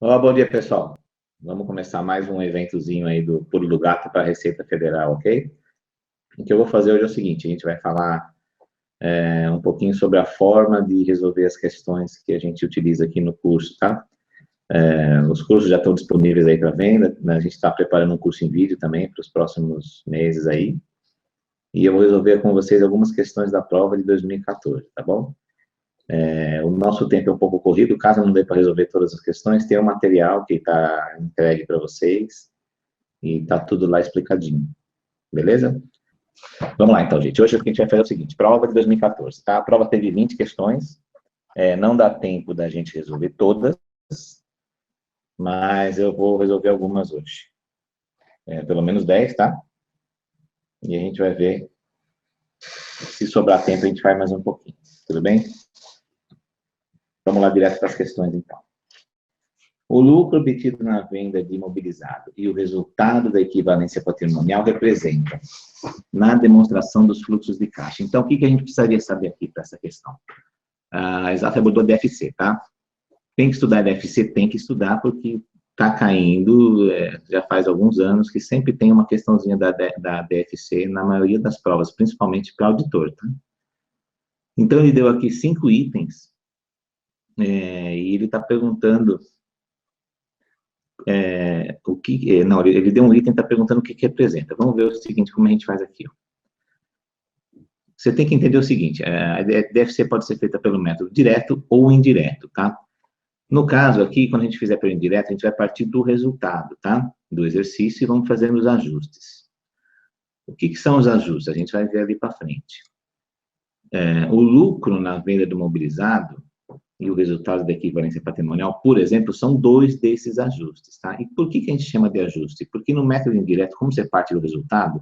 Olá, bom dia, pessoal. Vamos começar mais um eventozinho aí do Pulo do Gato para a Receita Federal, ok? O que eu vou fazer hoje é o seguinte, a gente vai falar um pouquinho sobre a forma de resolver as questões que a gente utiliza aqui no curso, tá? Os cursos já estão disponíveis aí para venda, né? A gente está preparando um curso em vídeo também para os próximos meses aí, e eu vou resolver com vocês algumas questões da prova de 2014, tá bom? O nosso tempo é um pouco corrido, caso não dê para resolver todas as questões, tem um material que está entregue para vocês e está tudo lá explicadinho, beleza? Vamos lá então, gente. Hoje o que a gente vai fazer é o seguinte, prova de 2014, tá? A prova teve 20 questões, não dá tempo da gente resolver todas, mas eu vou resolver algumas hoje. Pelo menos 10, tá? E a gente vai ver, se sobrar tempo a gente faz mais um pouquinho, tudo bem? Vamos lá direto para as questões então. O lucro obtido na venda de imobilizado e o resultado da equivalência patrimonial representam na demonstração dos fluxos de caixa. Então, o que a gente precisaria saber aqui para essa questão? A Exata abordou DFC, tá? Tem que estudar DFC? Tem que estudar, porque está caindo, já faz alguns anos, que sempre tem uma questãozinha da DFC na maioria das provas, principalmente para auditor, tá? Então, ele deu aqui 5 itens, e ele está perguntando não, ele deu um item e está perguntando o que representa. Vamos ver o seguinte, como a gente faz aqui. Ó. Você tem que entender o seguinte, a DFC pode ser feita pelo método direto ou indireto, tá? No caso aqui, quando a gente fizer pelo indireto, a gente vai partir do resultado, tá? Do exercício e vamos fazendo os ajustes. O que são os ajustes? A gente vai ver ali para frente. O lucro na venda do mobilizado e o resultado da equivalência patrimonial, por exemplo, são 2 desses ajustes, tá? E por que a gente chama de ajuste? Porque no método indireto, como você parte do resultado,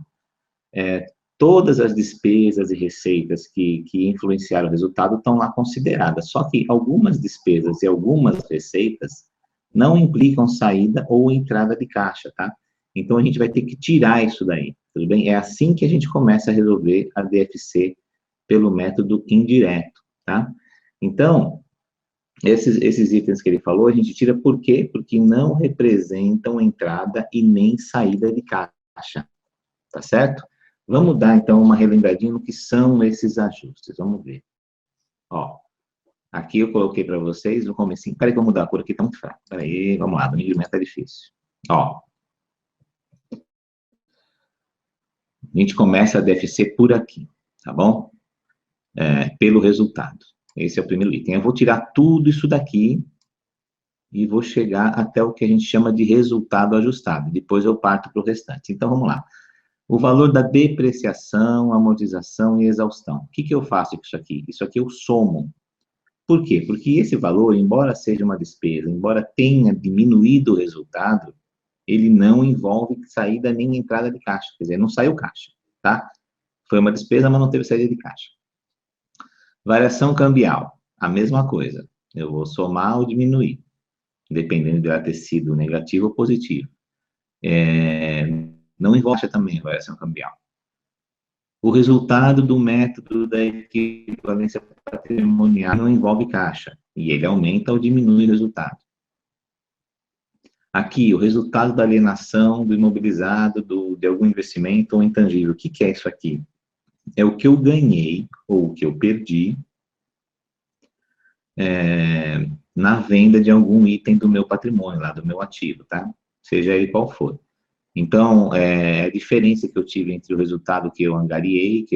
todas as despesas e receitas que influenciaram o resultado estão lá consideradas, só que algumas despesas e algumas receitas não implicam saída ou entrada de caixa, tá? Então, a gente vai ter que tirar isso daí, tudo bem? É assim que a gente começa a resolver a DFC pelo método indireto, tá? Então, esses itens que ele falou, a gente tira por quê? Porque não representam entrada e nem saída de caixa, tá certo? Vamos dar, então, uma relembradinha no que são esses ajustes, vamos ver. Ó, aqui eu coloquei para vocês no comecinho, peraí que eu vou mudar a cor aqui, tá muito fraco, peraí, vamos lá, no micromento tá difícil. Ó, a gente começa a DFC por aqui, tá bom? Pelo resultado. Esse é o primeiro item. Eu vou tirar tudo isso daqui e vou chegar até o que a gente chama de resultado ajustado. Depois eu parto para o restante. Então, vamos lá. O valor da depreciação, amortização e exaustão. O que eu faço com isso aqui? Isso aqui eu somo. Por quê? Porque esse valor, embora seja uma despesa, embora tenha diminuído o resultado, ele não envolve saída nem entrada de caixa. Quer dizer, não saiu caixa, tá? Foi uma despesa, mas não teve saída de caixa. Variação cambial, a mesma coisa. Eu vou somar ou diminuir, dependendo de ela ter sido negativo ou positivo. Não envolve também a variação cambial. O resultado do método da equivalência patrimonial não envolve caixa, e ele aumenta ou diminui o resultado. Aqui, o resultado da alienação do imobilizado, de algum investimento ou intangível. O que é isso aqui? É o que eu ganhei ou o que eu perdi na venda de algum item do meu patrimônio, lá do meu ativo, tá? Seja ele qual for. Então, a diferença que eu tive entre o resultado que eu angariei,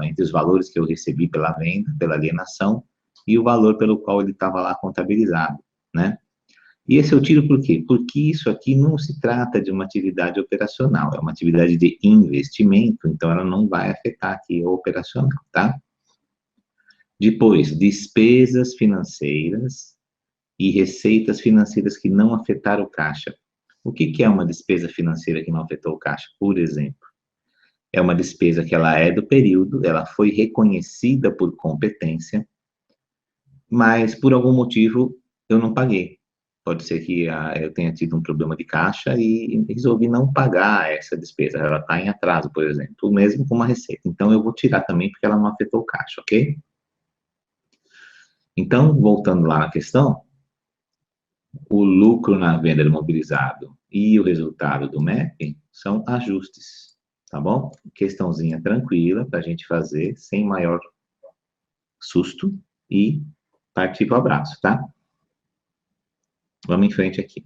entre os valores que eu recebi pela venda, pela alienação, e o valor pelo qual ele estava lá contabilizado, né? E esse eu tiro por quê? Porque isso aqui não se trata de uma atividade operacional, é uma atividade de investimento, então ela não vai afetar aqui o operacional, tá? Depois, despesas financeiras e receitas financeiras que não afetaram o caixa. O que é uma despesa financeira que não afetou o caixa? Por exemplo, é uma despesa que ela é do período, ela foi reconhecida por competência, mas por algum motivo eu não paguei. Pode ser que eu tenha tido um problema de caixa e resolvi não pagar essa despesa. Ela está em atraso, por exemplo, o mesmo com uma receita. Então, eu vou tirar também porque ela não afetou o caixa, ok? Então, voltando lá na questão, o lucro na venda imobilizado e o resultado do MEP são ajustes, tá bom? Questãozinha tranquila para a gente fazer sem maior susto e partir para o abraço, tá? Vamos em frente aqui.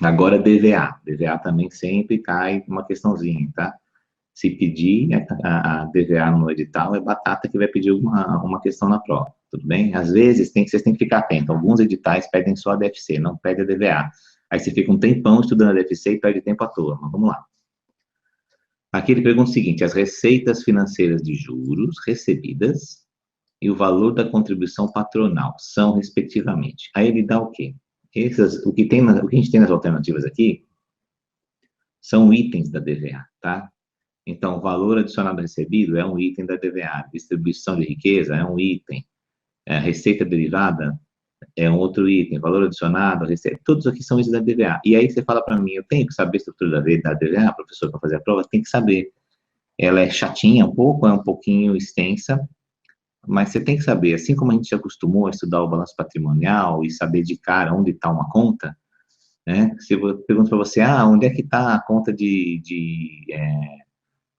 Agora, DVA. DVA também sempre cai uma questãozinha, tá? Se pedir a DVA no edital, é batata que vai pedir uma questão na prova, tudo bem? Às vezes, vocês têm que ficar atento. Alguns editais pedem só a DFC, não pede a DVA. Aí você fica um tempão estudando a DFC e perde tempo à toa. Mas vamos lá. Aqui ele pergunta o seguinte: as receitas financeiras de juros recebidas e o valor da contribuição patronal são, respectivamente. Aí ele dá o quê? O que a gente tem nas alternativas aqui são itens da DVA, tá? Então, valor adicionado recebido é um item da DVA, distribuição de riqueza é um item, receita derivada é um outro item, valor adicionado, receita, todos aqui são itens da DVA. E aí você fala para mim, eu tenho que saber a estrutura da DVA, professor, para fazer a prova? Tem que saber. Ela é chatinha um pouco, é um pouquinho extensa, mas você tem que saber, assim como a gente já acostumou a estudar o balanço patrimonial e saber de cara onde está uma conta, né? Se eu pergunto para você, onde é que está a conta de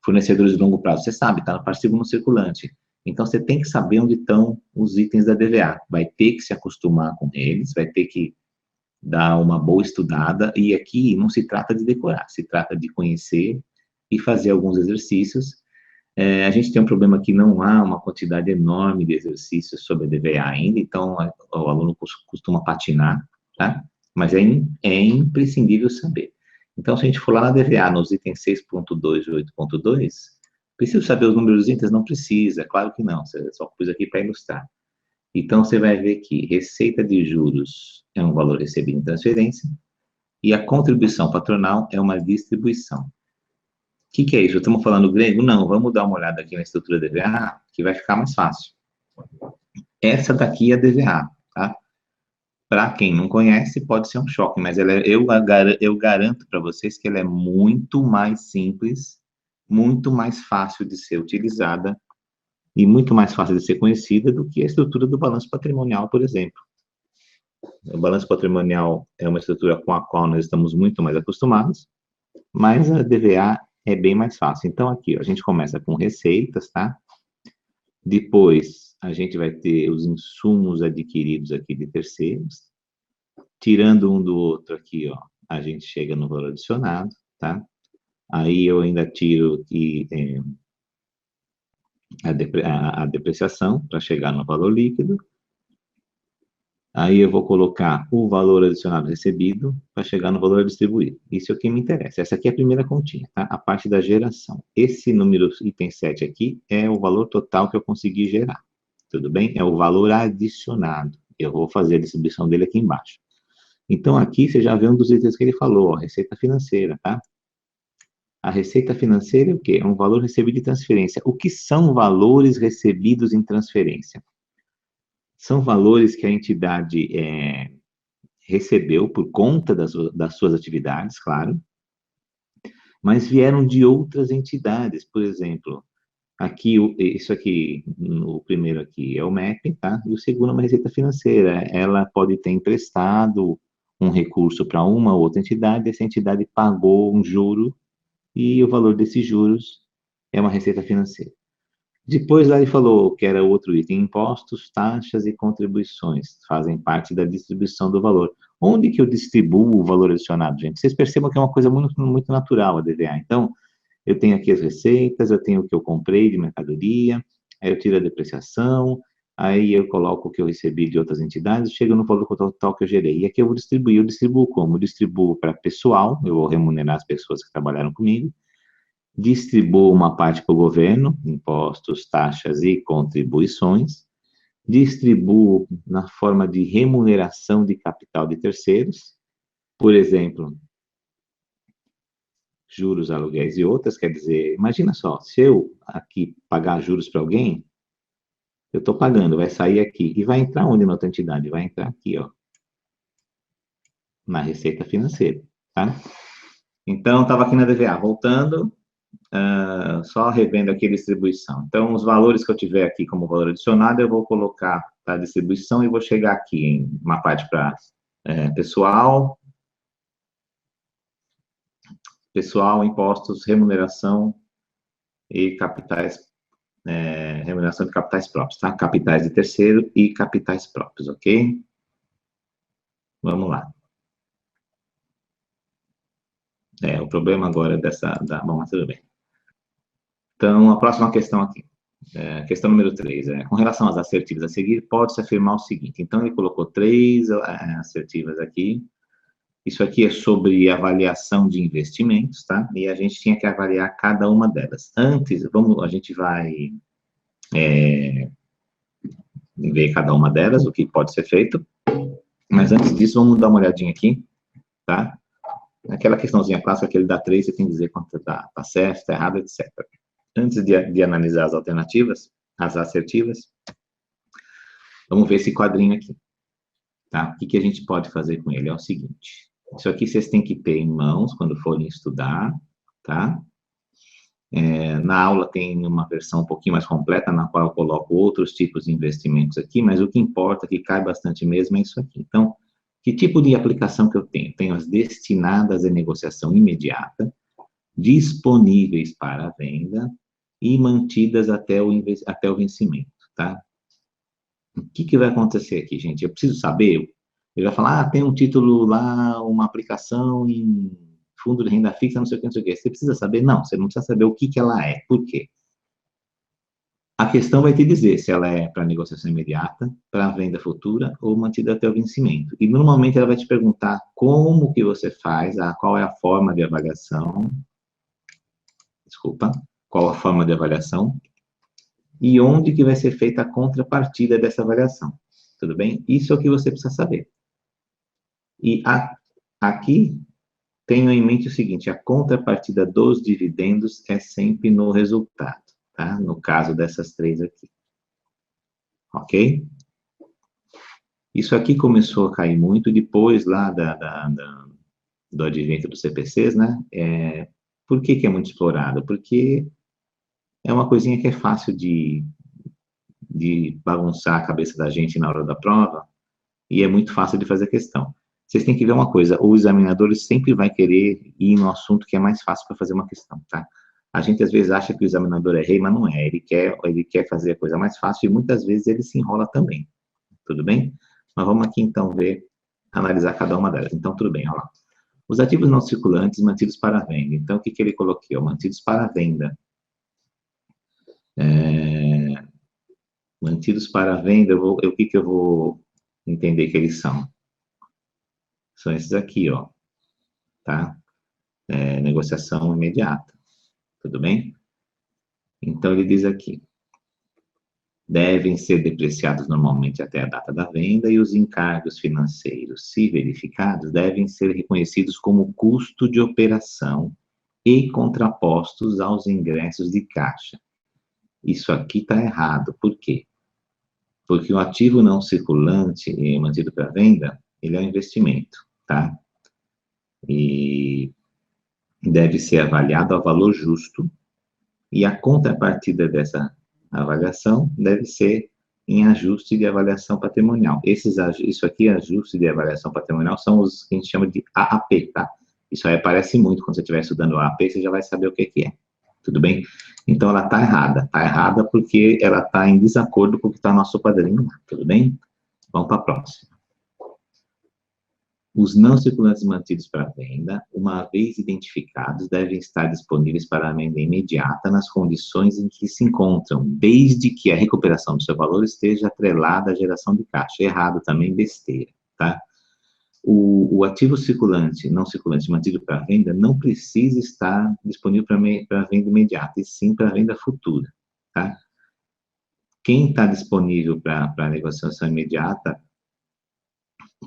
fornecedores de longo prazo? Você sabe, está no passivo no circulante. Então, você tem que saber onde estão os itens da DVA. Vai ter que se acostumar com eles, vai ter que dar uma boa estudada. E aqui não se trata de decorar, se trata de conhecer e fazer alguns exercícios. A gente tem um problema que não há uma quantidade enorme de exercícios sobre a DVA ainda, então o aluno costuma patinar, tá? Mas é imprescindível saber. Então, se a gente for lá na DVA, nos itens 6.2 e 8.2, precisa saber os números íntegros? Não precisa, claro que não, você só pus aqui para ilustrar. Então, você vai ver que receita de juros é um valor recebido em transferência e a contribuição patronal é uma distribuição. O que é isso? Estamos falando grego? Não, vamos dar uma olhada aqui na estrutura DVA, que vai ficar mais fácil. Essa daqui é a DVA, tá? Para quem não conhece, pode ser um choque, mas eu garanto para vocês que ela é muito mais simples, muito mais fácil de ser utilizada e muito mais fácil de ser conhecida do que a estrutura do balanço patrimonial, por exemplo. O balanço patrimonial é uma estrutura com a qual nós estamos muito mais acostumados, mas a DVA é bem mais fácil. Então, aqui, ó, a gente começa com receitas, tá? Depois, a gente vai ter os insumos adquiridos aqui de terceiros. Tirando um do outro aqui, ó, a gente chega no valor adicionado, tá? Aí eu ainda tiro aqui a depreciação para chegar no valor líquido. Aí eu vou colocar o valor adicionado recebido para chegar no valor distribuído. Isso é o que me interessa. Essa aqui é a primeira continha, tá? A parte da geração. Esse número, item 7 aqui, é o valor total que eu consegui gerar. Tudo bem? É o valor adicionado. Eu vou fazer a distribuição dele aqui embaixo. Então, aqui você já vê um dos itens que ele falou, ó, receita financeira, tá? A receita financeira é o quê? É um valor recebido de transferência. O que são valores recebidos em transferência? São valores que a entidade recebeu por conta das suas atividades, claro, mas vieram de outras entidades. Por exemplo, aqui, isso aqui, o primeiro aqui é o MEP, tá? E o segundo é uma receita financeira. Ela pode ter emprestado um recurso para uma ou outra entidade, essa entidade pagou um juro e o valor desses juros é uma receita financeira. Depois lá ele falou que era outro item, impostos, taxas e contribuições, fazem parte da distribuição do valor. Onde que eu distribuo o valor adicionado, gente? Vocês percebam que é uma coisa muito, muito natural a DVA. Então, eu tenho aqui as receitas, eu tenho o que eu comprei de mercadoria, aí eu tiro a depreciação, aí eu coloco o que eu recebi de outras entidades, chega no valor total que eu gerei. E aqui eu distribuo como? Eu distribuo para pessoal, eu vou remunerar as pessoas que trabalharam comigo, distribuo uma parte para o governo, impostos, taxas e contribuições, distribuo na forma de remuneração de capital de terceiros, por exemplo, juros, aluguéis e outras, quer dizer, imagina só, se eu aqui pagar juros para alguém, eu estou pagando, vai sair aqui, e vai entrar onde na outra entidade? Vai entrar aqui, ó, na receita financeira, tá? Então, estava aqui na DVA, voltando, só revendo aqui a distribuição. Então, os valores que eu tiver aqui como valor adicionado, eu vou colocar a distribuição e vou chegar aqui em uma parte para pessoal, impostos, remuneração e capitais, remuneração de capitais próprios, tá? Capitais de terceiro e capitais próprios, ok? Vamos lá. O problema agora é bom, mas tudo bem. Então, a próxima questão aqui. Questão número 3. Com relação às assertivas a seguir, pode-se afirmar o seguinte. Então, ele colocou 3 assertivas aqui. Isso aqui é sobre avaliação de investimentos, tá? E a gente tinha que avaliar cada uma delas. Antes, a gente vai ver cada uma delas, o que pode ser feito. Mas antes disso, vamos dar uma olhadinha aqui, tá? Aquela questãozinha clássica que ele dá 3, você tem que dizer quanto tá certo, tá errado, etc. Antes de analisar as alternativas, as assertivas, vamos ver esse quadrinho aqui, tá? O que a gente pode fazer com ele? É o seguinte, isso aqui vocês têm que ter em mãos quando forem estudar, tá? Na aula tem uma versão um pouquinho mais completa, na qual eu coloco outros tipos de investimentos aqui, mas o que importa, que cai bastante mesmo, é isso aqui. Então, que tipo de aplicação que eu tenho? Tenho as destinadas à negociação imediata, disponíveis para venda e mantidas até o vencimento, tá? O que vai acontecer aqui, gente? Eu preciso saber. Ele vai falar, tem um título lá, uma aplicação em fundo de renda fixa, não sei o que, não sei o que. Você precisa saber? Não, você não precisa saber o que ela é. Por quê? A questão vai te dizer se ela é para negociação imediata, para venda futura ou mantida até o vencimento. E normalmente ela vai te perguntar como que você faz, qual é a forma de avaliação, qual a forma de avaliação e onde que vai ser feita a contrapartida dessa avaliação. Tudo bem? Isso é o que você precisa saber. E aqui, tenho em mente o seguinte, a contrapartida dos dividendos é sempre no resultado, tá? No caso dessas 3 aqui. Ok? Isso aqui começou a cair muito depois lá do advento dos CPCs, né? Por que é muito explorado? Porque é uma coisinha que é fácil de bagunçar a cabeça da gente na hora da prova e é muito fácil de fazer questão. Vocês têm que ver uma coisa, o examinador sempre vai querer ir no assunto que é mais fácil para fazer uma questão, tá? A gente às vezes acha que o examinador é rei, mas não é. Ele quer fazer a coisa mais fácil e muitas vezes ele se enrola também. Tudo bem? Mas vamos aqui então analisar cada uma delas. Então, tudo bem, olha lá. Os ativos não circulantes mantidos para venda. Então, o que ele colocou? Mantidos para venda. Mantidos para venda, o que eu vou entender que eles são? São esses aqui, ó, tá? Negociação imediata, tudo bem? Então, ele diz aqui, devem ser depreciados normalmente até a data da venda e os encargos financeiros, se verificados, devem ser reconhecidos como custo de operação e contrapostos aos ingressos de caixa. Isso aqui está errado, por quê? Porque o ativo não circulante mantido para venda, ele é um investimento, tá? E deve ser avaliado ao valor justo e a contrapartida dessa avaliação deve ser em ajuste de avaliação patrimonial. Isso aqui, ajuste de avaliação patrimonial, são os que a gente chama de AAP, tá? Isso aí aparece muito quando você estiver estudando o AAP, você já vai saber o que é. Tudo bem? Então, ela está errada. Está errada porque ela está em desacordo com o que está no nosso padrinho. Tudo bem? Vamos para a próxima. Os não circulantes mantidos para venda, uma vez identificados, devem estar disponíveis para a venda imediata nas condições em que se encontram, desde que a recuperação do seu valor esteja atrelada à geração de caixa. Errado também, besteira, tá? O ativo circulante, não circulante, mantido para venda, não precisa estar disponível para venda imediata, e sim para venda futura, tá? Quem está disponível para negociação imediata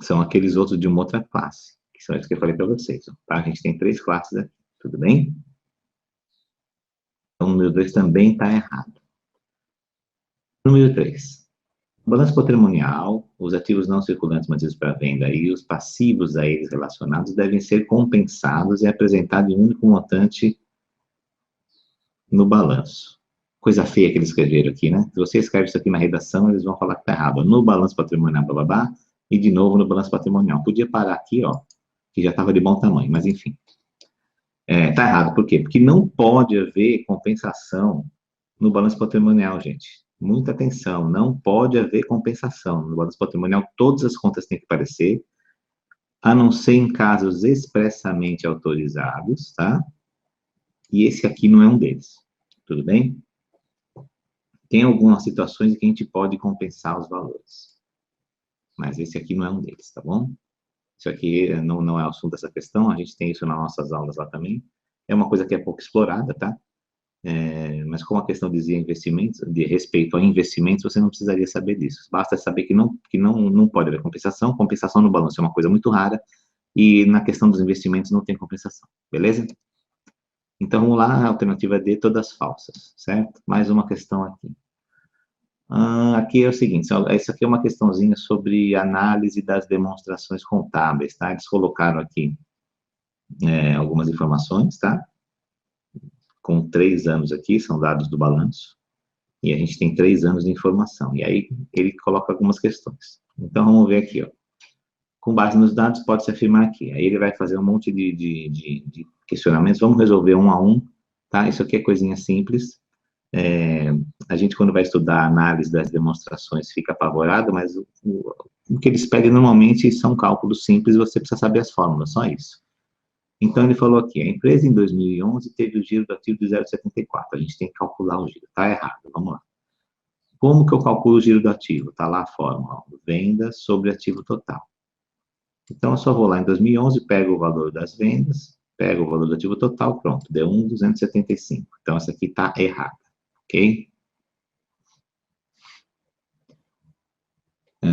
são aqueles outros de uma outra classe, que são esses que eu falei para vocês, tá? A gente tem 3 classes aqui, tudo bem? Então, o número 2 também está errado. Número 3. Balanço patrimonial, os ativos não circulantes mantidos para venda e os passivos a eles relacionados devem ser compensados e apresentados em um único montante no balanço. Coisa feia que eles escreveram aqui, né? Se você escreve isso aqui na redação, eles vão falar que tá errado. No balanço patrimonial, blá, blá, blá, e de novo no balanço patrimonial. Podia parar aqui, ó, que já estava de bom tamanho, mas enfim. Tá errado, por quê? Porque não pode haver compensação no balanço patrimonial, gente. Muita atenção, não pode haver compensação. No balanço patrimonial, todas as contas têm que aparecer, a não ser em casos expressamente autorizados, tá? E esse aqui não é um deles, tudo bem? Tem algumas situações em que a gente pode compensar os valores, mas esse aqui não é um deles, tá bom? Isso aqui não é o assunto dessa questão, a gente tem isso nas nossas aulas lá também. É uma coisa que é pouco explorada, tá? Mas como a questão dizia investimentos, de respeito a investimentos, você não precisaria saber disso. Basta saber que não pode haver compensação. Compensação no balanço é uma coisa muito rara, e na questão dos investimentos não tem compensação, beleza? Então, vamos lá, alternativa D, todas falsas, certo? Mais uma questão aqui. Aqui é o seguinte, essa aqui é uma questãozinha sobre análise das demonstrações contábeis, tá? Eles colocaram aqui algumas informações, tá? Com 3 anos aqui, são dados do balanço, e a gente tem 3 anos de informação, e aí ele coloca algumas questões. Então, vamos ver aqui, ó. Com base nos dados, pode-se afirmar aqui. Aí ele vai fazer um monte de questionamentos, vamos resolver um a um, tá? Isso aqui é coisinha simples. A gente, quando vai estudar a análise das demonstrações, fica apavorado, mas o que eles pedem normalmente são cálculos simples, você precisa saber as fórmulas, só isso. Então, ele falou aqui, a empresa em 2011 teve o giro do ativo de 0,74, a gente tem que calcular o giro, tá errado, vamos lá. Como que eu calculo o giro do ativo? Tá lá a fórmula, ó, venda sobre ativo total. Então, eu só vou lá em 2011, pego o valor das vendas, pego o valor do ativo total, pronto, deu 1,275. Então, essa aqui tá errada, ok?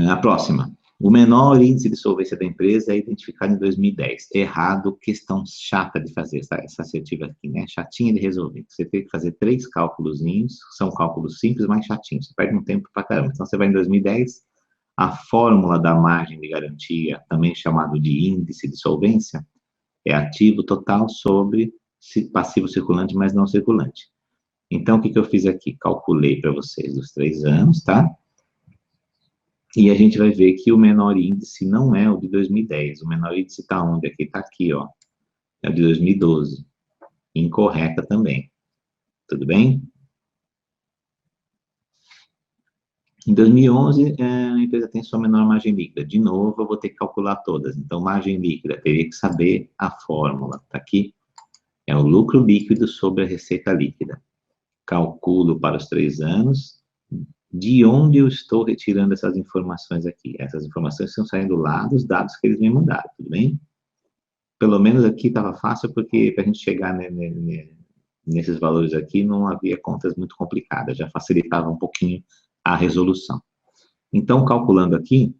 A próxima. O menor índice de solvência da empresa é identificado em 2010. Errado, questão chata de fazer, essa assertiva aqui, né? Chatinha de resolver. Você tem que fazer 3 cálculozinhos, são cálculos simples, mas chatinhos. Você perde um tempo pra caramba. Então, você vai em 2010, a fórmula da margem de garantia, também chamado de índice de solvência, é ativo total sobre passivo circulante, mas não circulante. Então, o que eu fiz aqui? Calculei para vocês os 3 anos, tá? E a gente vai ver que o menor índice não é o de 2010. O menor índice está onde? Aqui está aqui, ó. É o de 2012. Incorreta também. Tudo bem? Em 2011, a empresa tem sua menor margem líquida. De novo, eu vou ter que calcular todas. Então, margem líquida, teria que saber a fórmula. Está aqui. É o lucro líquido sobre a receita líquida. Calculo para os 3 anos. De onde eu estou retirando essas informações aqui? Essas informações estão saindo lá dos dados que eles me mandaram, tudo bem? Pelo menos aqui estava fácil, porque para a gente chegar nesses valores aqui, não havia contas muito complicadas, já facilitava um pouquinho a resolução. Então, calculando aqui,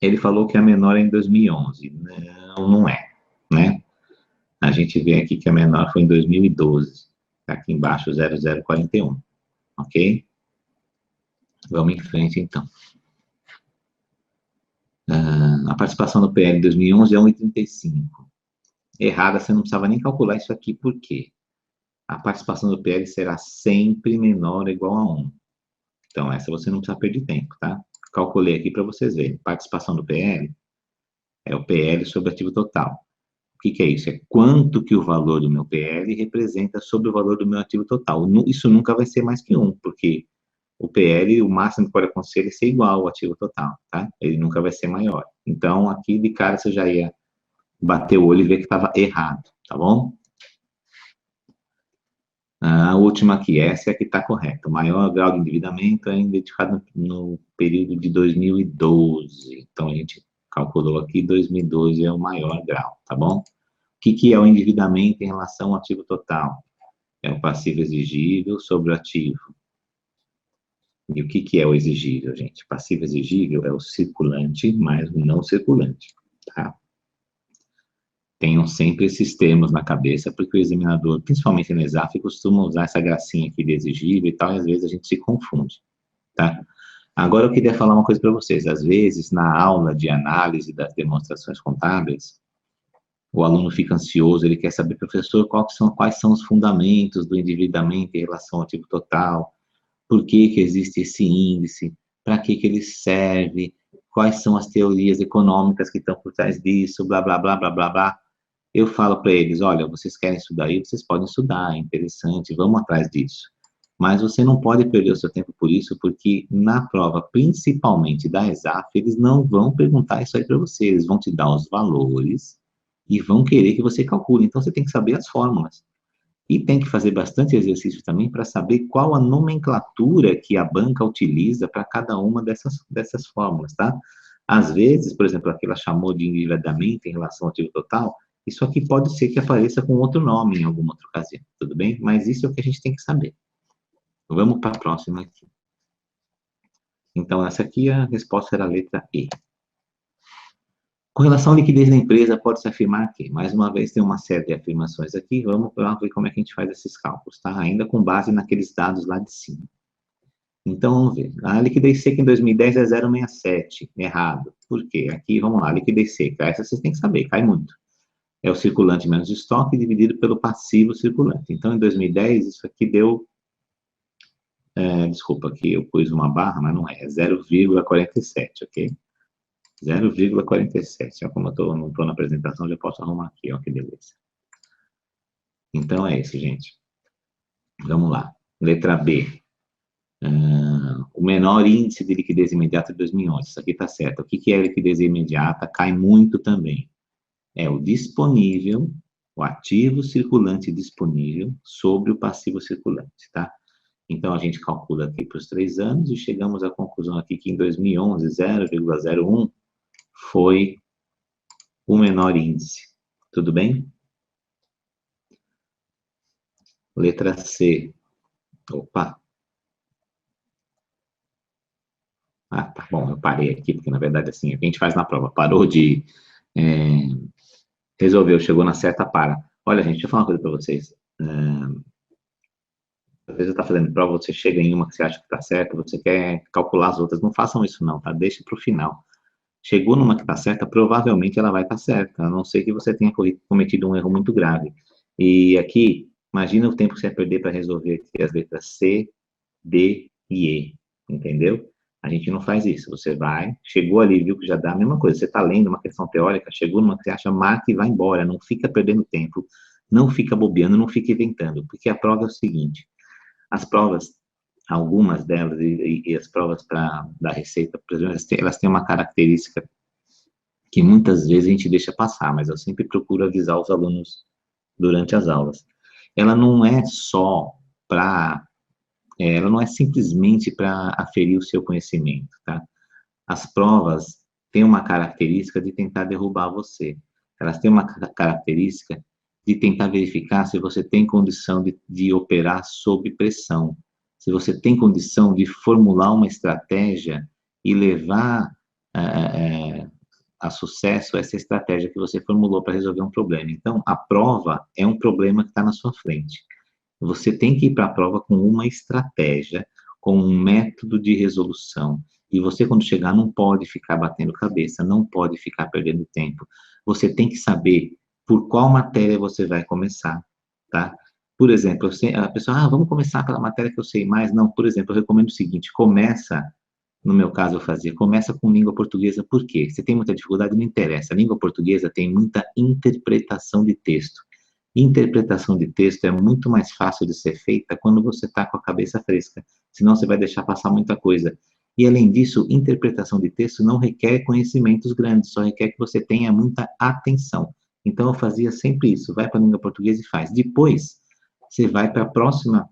ele falou que a menor é em 2011. Não é, né? A gente vê aqui que a menor foi em 2012. Está aqui embaixo, 0041, ok? Vamos em frente, então. A participação do PL em 2011 é 1,35. Errada, você não precisava nem calcular isso aqui, por quê? A participação do PL será sempre menor ou igual a 1. Então, essa você não precisa perder tempo, tá? Calculei aqui para vocês verem. Participação do PL é o PL sobre o ativo total. O que é isso? É quanto que o valor do meu PL representa sobre o valor do meu ativo total. Isso nunca vai ser mais que 1, porque o PL, o máximo que pode acontecer é ser igual ao ativo total, tá? Ele nunca vai ser maior. Então, aqui de cara você já ia bater o olho e ver que estava errado, tá bom? A última aqui, essa é a que está correta. O maior grau de endividamento é identificado no período de 2012. Então, a gente calculou aqui, 2012 é o maior grau, tá bom? O que é o endividamento em relação ao ativo total? É o passivo exigível sobre o ativo. E o que é o exigível, gente? Passivo exigível é o circulante mais o não circulante, tá? Tenham sempre esses termos na cabeça, porque o examinador, principalmente no ESAF, costuma usar essa gracinha aqui de exigível e tal, e às vezes a gente se confunde, tá? Agora eu queria falar uma coisa para vocês. Às vezes, na aula de análise das demonstrações contábeis, o aluno fica ansioso, ele quer saber, professor, quais são os fundamentos do endividamento em relação ao ativo total, por que existe esse índice, para que ele serve, quais são as teorias econômicas que estão por trás disso, blá, blá, blá, blá, blá, blá. Eu falo para eles, olha, vocês querem estudar aí, vocês podem estudar, é interessante, vamos atrás disso. Mas você não pode perder o seu tempo por isso, porque na prova, principalmente da ESAF, eles não vão perguntar isso aí para você, eles vão te dar os valores e vão querer que você calcule. Então, você tem que saber as fórmulas. E tem que fazer bastante exercício também para saber qual a nomenclatura que a banca utiliza para cada uma dessas fórmulas, tá? Às vezes, por exemplo, aqui ela chamou de endividamento em relação ao ativo total, isso aqui pode ser que apareça com outro nome em alguma outra ocasião, tudo bem? Mas isso é o que a gente tem que saber. Vamos para a próxima aqui. Então, essa aqui, a resposta era a letra E. Com relação à liquidez da empresa, pode-se afirmar que, mais uma vez, tem uma série de afirmações aqui, vamos ver como é que a gente faz esses cálculos, tá? Ainda com base naqueles dados lá de cima. Então, vamos ver. A liquidez seca em 2010 é 0,67, errado. Por quê? Aqui, vamos lá, liquidez seca, essa vocês têm que saber, cai muito. É o circulante menos o estoque dividido pelo passivo circulante. Então, em 2010, isso aqui deu... desculpa, aqui eu pus uma barra, mas não é 0,47, ok? 0,47. Ó, como eu não estou na apresentação, já posso arrumar aqui, ó, que beleza. Então é isso, gente. Vamos lá. Letra B. O menor índice de liquidez imediata de 2011. Isso aqui está certo. O que é liquidez imediata? Cai muito também. É o disponível, o ativo circulante disponível sobre o passivo circulante, tá? Então, a gente calcula aqui para os 3 anos e chegamos à conclusão aqui que em 2011, 0,01 foi o menor índice. Tudo bem? Letra C. Opa. Ah, tá bom, eu parei aqui, porque na verdade, assim, o que a gente faz na prova? Parou de... resolveu, chegou na certa, para. Olha, gente, deixa eu falar uma coisa para vocês. Às vezes você está fazendo prova, você chega em uma que você acha que está certa, você quer calcular as outras. Não façam isso não, tá? Deixa para o final. Chegou numa que está certa, provavelmente ela vai estar certa, a não ser que você tenha cometido um erro muito grave. E aqui, imagina o tempo que você vai perder para resolver aqui as letras C, D e E, entendeu? A gente não faz isso. Você vai, chegou ali, viu que já dá a mesma coisa. Você está lendo uma questão teórica, chegou numa que você acha, marca e vai embora. Não fica perdendo tempo, não fica bobeando, não fica inventando. Porque a prova é o seguinte, as provas, algumas delas, e as provas da Receita, por exemplo, elas têm uma característica que muitas vezes a gente deixa passar, mas eu sempre procuro avisar os alunos durante as aulas. Ela não é só para... ela não é simplesmente para aferir o seu conhecimento, tá? As provas têm uma característica de tentar derrubar você. Elas têm uma característica de tentar verificar se você tem condição de operar sob pressão, se você tem condição de formular uma estratégia e levar a sucesso essa estratégia que você formulou para resolver um problema. Então, a prova é um problema que está na sua frente. Você tem que ir para a prova com uma estratégia, com um método de resolução. E você, quando chegar, não pode ficar batendo cabeça, não pode ficar perdendo tempo. Você tem que saber por qual matéria você vai começar, tá? Por exemplo, a pessoa, vamos começar pela matéria que eu sei mais. Não, por exemplo, eu recomendo o seguinte, no meu caso eu fazia, começa com língua portuguesa, por quê? Você tem muita dificuldade, não interessa. A língua portuguesa tem muita interpretação de texto. Interpretação de texto é muito mais fácil de ser feita quando você está com a cabeça fresca, senão você vai deixar passar muita coisa. E, além disso, interpretação de texto não requer conhecimentos grandes, só requer que você tenha muita atenção. Então, eu fazia sempre isso, vai para a língua portuguesa e faz. Depois, você vai para a próxima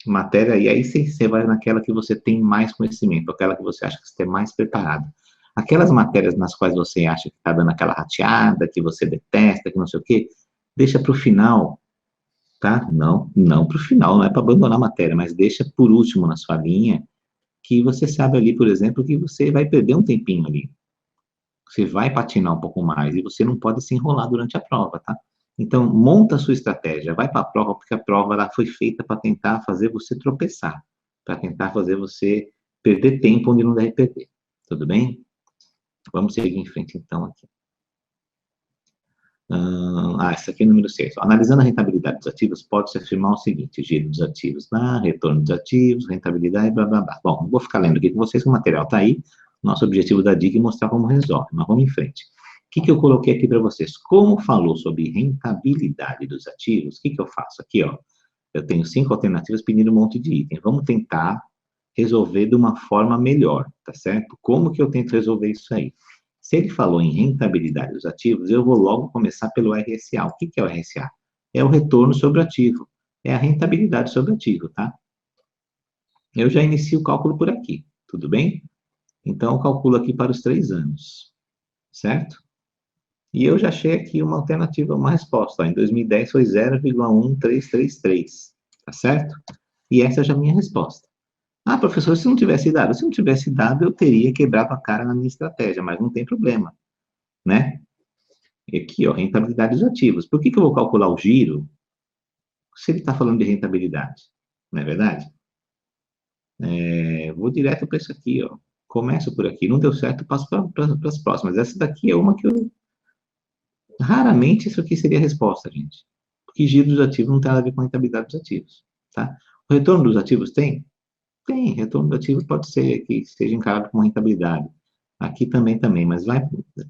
matéria, e aí você vai naquela que você tem mais conhecimento, aquela que você acha que você está mais preparado. Aquelas matérias nas quais você acha que está dando aquela rateada, que você detesta, que não sei o quê, deixa para o final, tá? Não para o final, não é para abandonar a matéria, mas deixa por último na sua linha, que você sabe ali, por exemplo, que você vai perder um tempinho ali. Você vai patinar um pouco mais, e você não pode se enrolar durante a prova, tá? Então, monta a sua estratégia, vai para a prova, porque a prova ela foi feita para tentar fazer você tropeçar, para tentar fazer você perder tempo onde não deve perder. Tudo bem? Vamos seguir em frente, então, aqui. Essa aqui é o número 6. Analisando a rentabilidade dos ativos, pode-se afirmar o seguinte: giro dos ativos lá, retorno dos ativos, rentabilidade, blá, blá, blá. Bom, não vou ficar lendo aqui com vocês, que o material está aí. Nosso objetivo da dica é mostrar como resolve, mas vamos em frente. O que eu coloquei aqui para vocês? Como falou sobre rentabilidade dos ativos, o que eu faço? Aqui, ó, eu tenho 5 alternativas pedindo um monte de itens. Vamos tentar resolver de uma forma melhor, tá certo? Como que eu tento resolver isso aí? Se ele falou em rentabilidade dos ativos, eu vou logo começar pelo RSA. O que é o RSA? É o retorno sobre o ativo. É a rentabilidade sobre o ativo, tá? Eu já inicio o cálculo por aqui, tudo bem? Então, eu calculo aqui para os 3 anos, certo? E eu já achei aqui uma alternativa, uma resposta. Ó, em 2010 foi 0,1333, tá certo? E essa já é a minha resposta. Ah, professor, se não tivesse dado? Se não tivesse dado, eu teria quebrado a cara na minha estratégia, mas não tem problema, né? E aqui, ó, rentabilidade dos ativos. Por que eu vou calcular o giro se ele está falando de rentabilidade? Não é verdade? Vou direto para isso aqui, ó. Começo por aqui. Não deu certo, passo para as próximas. Essa daqui é uma que eu... Raramente isso aqui seria a resposta, gente. Porque giro dos ativos não tem nada a ver com rentabilidade dos ativos, tá? O retorno dos ativos tem? Tem. Retorno dos ativos pode ser que seja encarado como rentabilidade. Aqui também, mas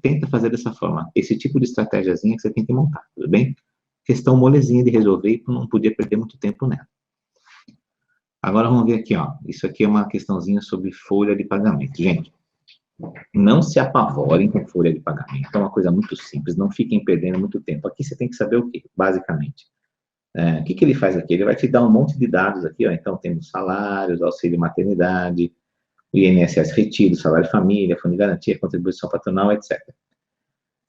tenta fazer dessa forma. Esse tipo de estratégiazinha que você tem que montar, tudo bem? Questão molezinha de resolver e não podia perder muito tempo nela. Agora vamos ver aqui, ó. Isso aqui é uma questãozinha sobre folha de pagamento. Gente, não se apavorem com folha de pagamento. É uma coisa muito simples, não fiquem perdendo muito tempo. Aqui você tem que saber o quê, basicamente. O que ele faz aqui? Ele vai te dar um monte de dados aqui, ó. Então, temos salários, auxílio maternidade, o INSS retido, salário família, fundo de garantia, contribuição patronal, etc.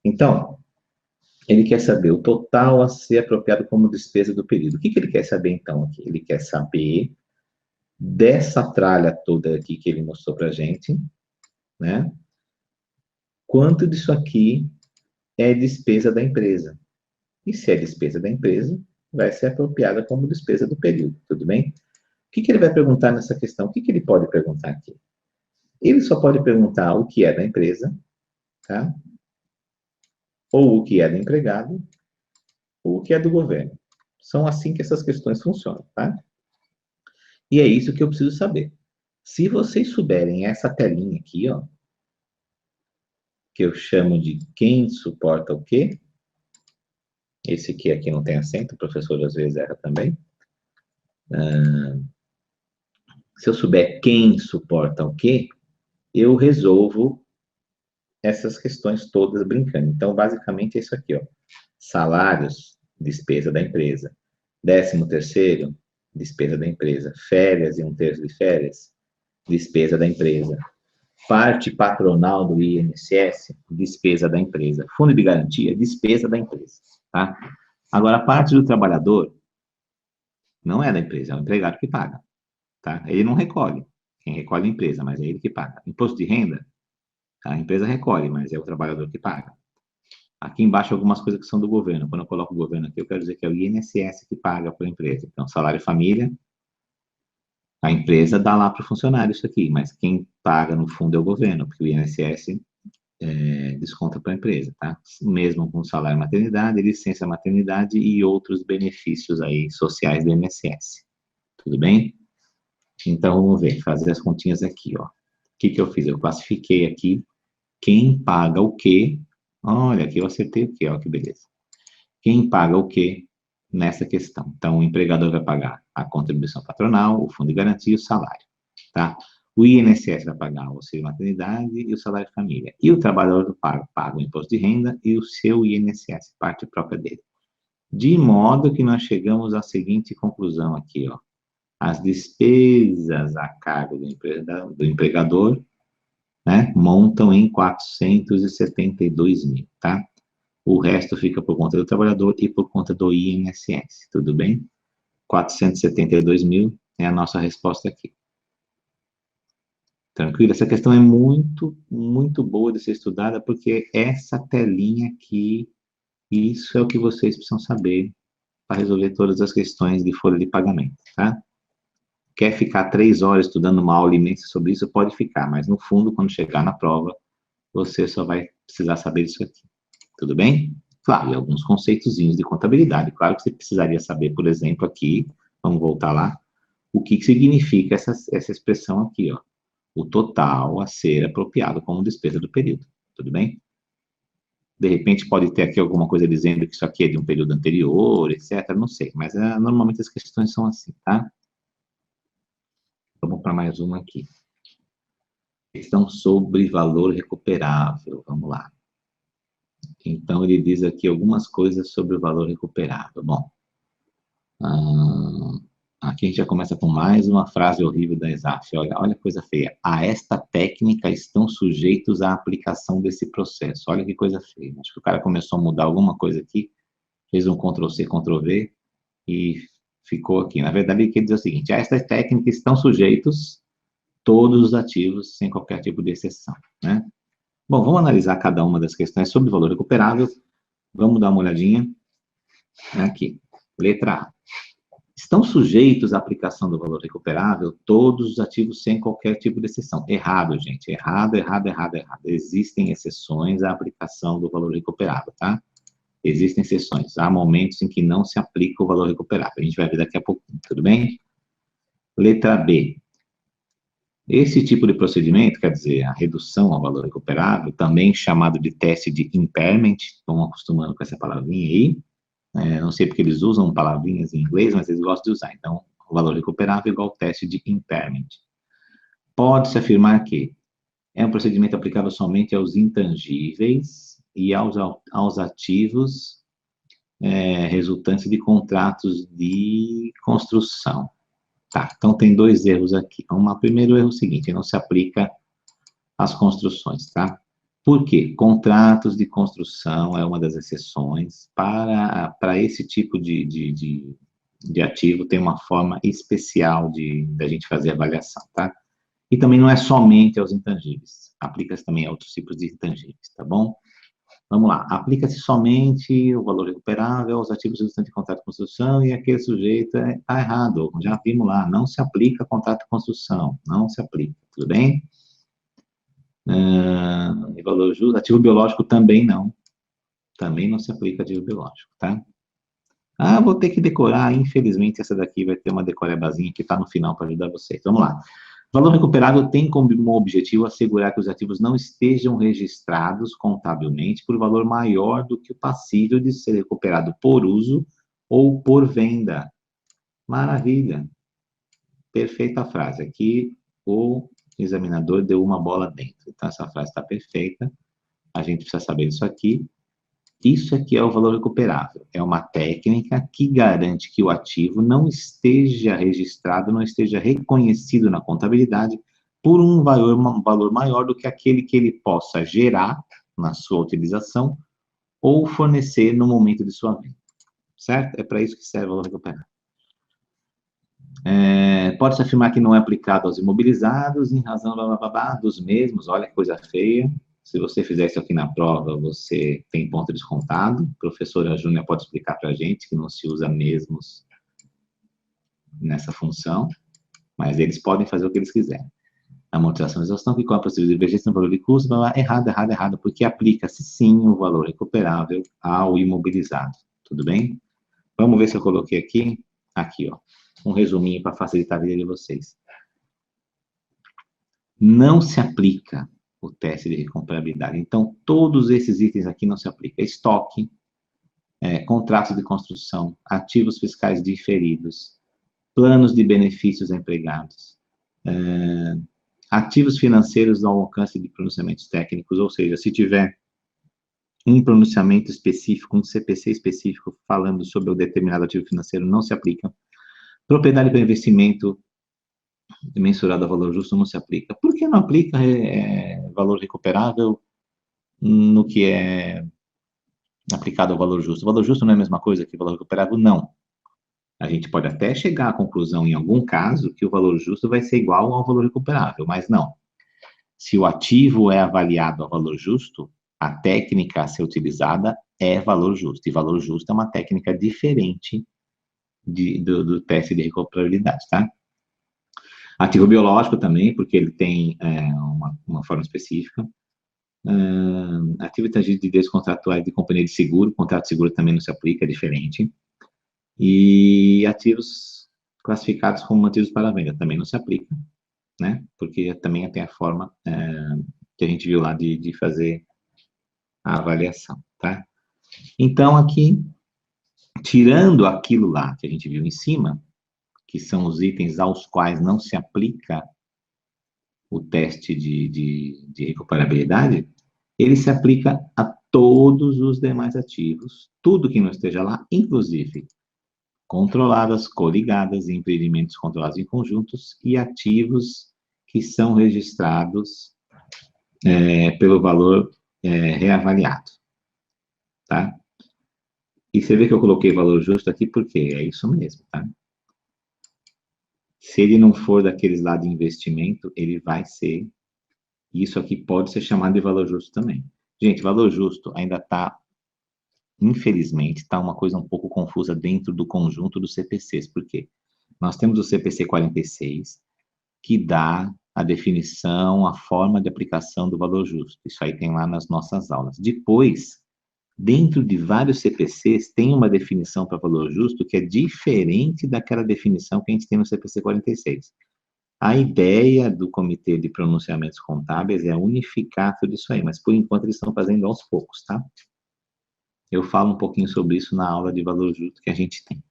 Então, ele quer saber o total a ser apropriado como despesa do período. O que ele quer saber, então, aqui? Ele quer saber dessa tralha toda aqui que ele mostrou para a gente, né? Quanto disso aqui é despesa da empresa. E se é despesa da empresa, vai ser apropriada como despesa do período, tudo bem? O que ele vai perguntar nessa questão? O que ele pode perguntar aqui? Ele só pode perguntar o que é da empresa, tá? Ou o que é do empregado, ou o que é do governo. São assim que essas questões funcionam, tá? E é isso que eu preciso saber. Se vocês souberem essa telinha aqui, ó, que eu chamo de quem suporta o quê, esse aqui não tem acento, o professor às vezes erra também. Se eu souber quem suporta o quê, eu resolvo essas questões todas brincando. Então, basicamente, é isso aqui, ó. Salários, despesa da empresa. 13º, despesa da empresa. Férias e 1/3 de férias, despesa da empresa. Parte patronal do INSS, despesa da empresa. Fundo de garantia, despesa da empresa, tá? Agora, a parte do trabalhador não é da empresa, é o empregado que paga, tá? Ele não recolhe. Quem recolhe é a empresa, mas é ele que paga. Imposto de renda, a empresa recolhe, mas é o trabalhador que paga. Aqui embaixo algumas coisas que são do governo. Quando eu coloco o governo aqui, eu quero dizer que é o INSS que paga para a empresa. Então, salário família, a empresa dá lá para o funcionário isso aqui, mas quem paga no fundo é o governo, porque o INSS desconta para a empresa, tá? Mesmo com salário maternidade, licença maternidade e outros benefícios aí sociais do INSS. Tudo bem? Então, vamos ver, fazer as continhas aqui, ó. O que eu fiz? Eu classifiquei aqui quem paga o quê. Olha, aqui eu acertei o quê, ó, que beleza. Quem paga o quê nessa questão? Então, o empregador vai pagar a contribuição patronal, o fundo de garantia e o salário, tá? O INSS vai pagar o auxílio maternidade e o salário família. E o trabalhador paga o imposto de renda e o seu INSS, parte própria dele. De modo que nós chegamos à seguinte conclusão aqui, ó. As despesas a cargo do empregador, né, montam em 472 mil, tá? O resto fica por conta do trabalhador e por conta do INSS, tudo bem? 472 mil é a nossa resposta aqui. Tranquilo? Essa questão é muito, muito boa de ser estudada, porque essa telinha aqui, isso é o que vocês precisam saber para resolver todas as questões de folha de pagamento, tá? Quer ficar 3 horas estudando uma aula imensa sobre isso? Pode ficar, mas no fundo, quando chegar na prova, você só vai precisar saber disso aqui. Tudo bem? Claro, e alguns conceitozinhos de contabilidade. Claro que você precisaria saber, por exemplo, aqui, vamos voltar lá, o que significa essa expressão aqui, ó. O total a ser apropriado como despesa do período. Tudo bem? De repente pode ter aqui alguma coisa dizendo que isso aqui é de um período anterior, etc. Não sei, mas normalmente as questões são assim, tá? Vamos para mais uma aqui. Questão sobre valor recuperável. Vamos lá. Então, ele diz aqui algumas coisas sobre o valor recuperável. Bom, aqui a gente já começa com mais uma frase horrível da ESAF. Olha a coisa feia. A esta técnica estão sujeitos à aplicação desse processo. Olha que coisa feia. Acho que o cara começou a mudar alguma coisa aqui, fez um Ctrl+C, Ctrl+V e ficou aqui. Na verdade, ele quer dizer o seguinte: a esta técnica estão sujeitos todos os ativos, sem qualquer tipo de exceção, né? Bom, vamos analisar cada uma das questões sobre o valor recuperável. Vamos dar uma olhadinha aqui. Letra A. Estão sujeitos à aplicação do valor recuperável todos os ativos sem qualquer tipo de exceção. Errado, gente. Errado, errado, errado, errado. Existem exceções à aplicação do valor recuperável, tá? Existem exceções. Há momentos em que não se aplica o valor recuperável. A gente vai ver daqui a pouco, tudo bem? Letra B. Esse tipo de procedimento, quer dizer, a redução ao valor recuperável, também chamado de teste de impairment, estão acostumando com essa palavrinha aí, não sei porque eles usam palavrinhas em inglês, mas eles gostam de usar. Então, o valor recuperável é igual ao teste de impairment. Pode-se afirmar que é um procedimento aplicável somente aos intangíveis e aos ativos resultantes de contratos de construção. Tá, então tem dois erros aqui. O primeiro erro é o seguinte: não se aplica às construções, tá? Por quê? Contratos de construção é uma das exceções. Para esse tipo de ativo, tem uma forma especial da gente fazer avaliação, tá? E também não é somente aos intangíveis. Aplica-se também a outros tipos de intangíveis, tá bom? Vamos lá. Aplica-se somente o valor recuperável aos ativos resultantes de contrato de construção e aquele sujeito está errado. Já vimos lá. Não se aplica contrato de construção. Não se aplica. Tudo bem? E valor justo. Ativo biológico também não. Também não se aplica ativo biológico, tá? Vou ter que decorar. Infelizmente, essa daqui vai ter uma decorebazinha que está no final para ajudar vocês. Vamos lá. Valor recuperável tem como objetivo assegurar que os ativos não estejam registrados contabilmente por valor maior do que o passível de ser recuperado por uso ou por venda. Maravilha. Perfeita frase. Aqui o examinador deu uma bola dentro. Então, essa frase está perfeita. A gente precisa saber disso aqui. Isso aqui é o valor recuperável. É uma técnica que garante que o ativo não esteja registrado, não esteja reconhecido na contabilidade por um valor maior do que aquele que ele possa gerar na sua utilização ou fornecer no momento de sua venda. Certo? É para isso que serve o valor recuperável. Pode-se afirmar que não é aplicado aos imobilizados em razão dos mesmos. Olha que coisa feia. Se você fizer isso aqui na prova, você tem ponto descontado. A professora Júnia pode explicar para a gente que não se usa mesmos nessa função, mas eles podem fazer o que eles quiserem. Amortização e exaustão, que com a possível divergência no valor de custo, errado, errado, errado, porque aplica-se sim o valor recuperável ao imobilizado. Tudo bem? Vamos ver se eu coloquei aqui. Aqui, ó. Um resuminho para facilitar a vida de vocês. Não se aplica o teste de recomparabilidade. Então, todos esses itens aqui não se aplicam. Estoque, contratos de construção, ativos fiscais diferidos, planos de benefícios a empregados, ativos financeiros ao alcance de pronunciamentos técnicos, ou seja, se tiver um pronunciamento específico, um CPC específico falando sobre o determinado ativo financeiro, não se aplica. Propriedade para investimento mensurado a valor justo não se aplica. Por que não aplica valor recuperável no que é aplicado ao valor justo? O valor justo não é a mesma coisa que o valor recuperável? Não. A gente pode até chegar à conclusão, em algum caso, que o valor justo vai ser igual ao valor recuperável, mas não. Se o ativo é avaliado ao valor justo, a técnica a ser utilizada é valor justo. E valor justo é uma técnica diferente do teste de recuperabilidade, tá? Ativo biológico também, porque ele tem uma forma específica. Ativos intangíveis de direitos contratuais de companhia de seguro, contrato de seguro também não se aplica, é diferente. E ativos classificados como ativos para venda também não se aplica, né? Porque também tem a forma que a gente viu lá de fazer a avaliação, tá? Então, aqui, tirando aquilo lá que a gente viu em cima, que são os itens aos quais não se aplica o teste de recuperabilidade, ele se aplica a todos os demais ativos, tudo que não esteja lá, inclusive controladas, coligadas, empreendimentos controlados em conjuntos e ativos que são registrados pelo valor reavaliado, tá? E você vê que eu coloquei valor justo aqui porque é isso mesmo, tá? Se ele não for daqueles lá de investimento, ele vai ser, isso aqui pode ser chamado de valor justo também. Gente, valor justo ainda está, infelizmente, está uma coisa um pouco confusa dentro do conjunto dos CPCs. Por quê? Nós temos o CPC 46, que dá a definição, a forma de aplicação do valor justo. Isso aí tem lá nas nossas aulas. Depois, dentro de vários CPCs, tem uma definição para valor justo que é diferente daquela definição que a gente tem no CPC 46. A ideia do Comitê de Pronunciamentos Contábeis é unificar tudo isso aí, mas por enquanto eles estão fazendo aos poucos, tá? Eu falo um pouquinho sobre isso na aula de valor justo que a gente tem.